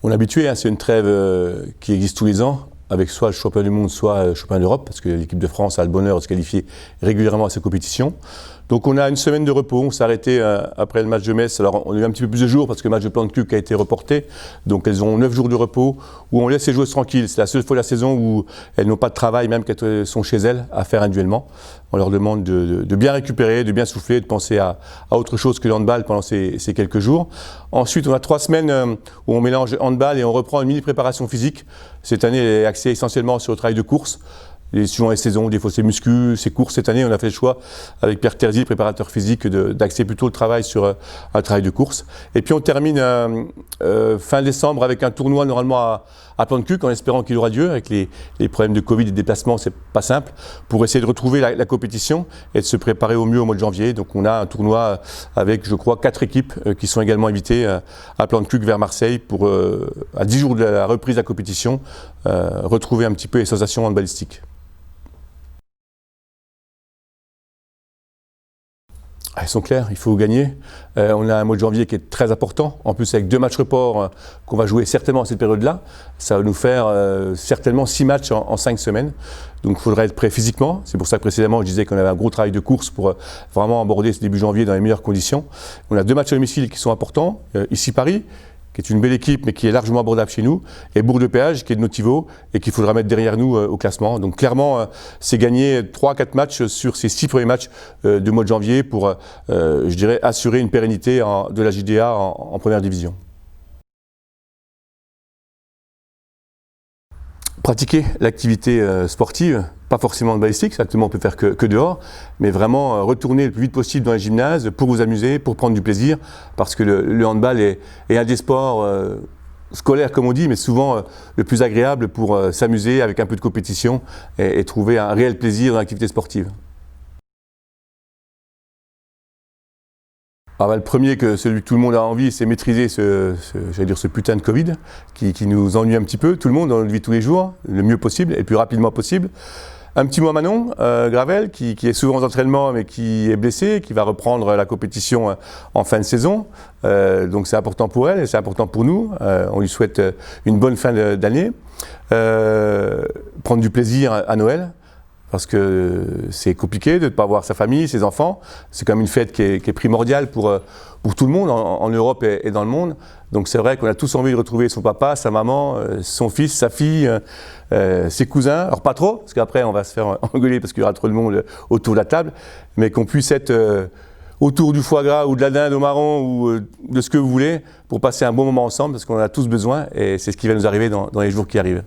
On est habitué, hein, c'est une trêve qui existe tous les ans, avec soit le champion du monde, soit le champion d'Europe, parce que l'équipe de France a le bonheur de se qualifier régulièrement à ces compétitions. Donc on a une semaine de repos, on s'est arrêté après le match de Metz. Alors on a eu un petit peu plus de jours parce que le match de Plan-de-Cuques a été reporté. Donc elles ont 9 jours de repos où on laisse les joueuses tranquilles. C'est la seule fois de la saison où elles n'ont pas de travail, même quand elles sont chez elles, à faire individuellement. On leur demande de bien récupérer, de bien souffler, de penser à autre chose que le handball pendant ces quelques jours. Ensuite, on a 3 semaines où on mélange handball et on reprend une mini-préparation physique. Cette année, elle est axée essentiellement sur le travail de course. Suivant les saisons, des fois c'est muscu, c'est course. Cette année, on a fait le choix avec Pierre Terzi, préparateur physique, d'axer plutôt le travail sur un travail de course. Et puis on termine fin décembre avec un tournoi normalement à Plan-de-Cuques, en espérant qu'il aura lieu. Avec les problèmes de Covid et de déplacement, c'est pas simple, pour essayer de retrouver la compétition et de se préparer au mieux au mois de janvier. Donc on a un tournoi avec, je crois, 4 équipes qui sont également invitées à Plan-de-Cuques vers Marseille pour, à 10 jours de la reprise de la compétition, retrouver un petit peu les sensations handballistiques. Elles sont claires, il faut gagner. On a un mois de janvier qui est très important. En plus, avec 2 matchs reports qu'on va jouer certainement à cette période-là, ça va nous faire certainement 6 matchs en 5 semaines. Donc il faudra être prêt physiquement. C'est pour ça que précédemment, je disais qu'on avait un gros travail de course pour vraiment aborder ce début janvier dans les meilleures conditions. On a 2 matchs à domicile qui sont importants. Ici Paris, qui est une belle équipe, mais qui est largement abordable chez nous, et Bourg-de-Péage, qui est de nos Tivaux, et qu'il faudra mettre derrière nous au classement. Donc clairement, c'est gagner 3-4 matchs sur ces 6 premiers matchs du mois de janvier pour, je dirais, assurer une pérennité de la JDA en première division. Pratiquer l'activité sportive, pas forcément de balistique, ça on peut faire que dehors, mais vraiment retourner le plus vite possible dans les gymnases pour vous amuser, pour prendre du plaisir, parce que le handball est un des sports scolaires comme on dit, mais souvent le plus agréable pour s'amuser avec un peu de compétition et trouver un réel plaisir dans l'activité sportive. Ah bah, le premier, celui que tout le monde a envie, c'est maîtriser ce putain de Covid qui nous ennuie un petit peu, tout le monde, dans notre vie de tous les jours, le mieux possible et le plus rapidement possible. Un petit mot à Manon Gravel, qui est souvent aux entraînements mais qui est blessée, qui va reprendre la compétition en fin de saison. Donc c'est important pour elle et c'est important pour nous. On lui souhaite une bonne fin d'année. Prendre du plaisir à Noël. Parce que c'est compliqué de ne pas voir sa famille, ses enfants. C'est quand même une fête qui est primordiale pour tout le monde, en Europe et dans le monde. Donc c'est vrai qu'on a tous envie de retrouver son papa, sa maman, son fils, sa fille, ses cousins. Alors pas trop, parce qu'après on va se faire engueuler parce qu'il y aura trop de monde autour de la table. Mais qu'on puisse être autour du foie gras ou de la dinde au marron ou de ce que vous voulez pour passer un bon moment ensemble, parce qu'on en a tous besoin et c'est ce qui va nous arriver dans les jours qui arrivent.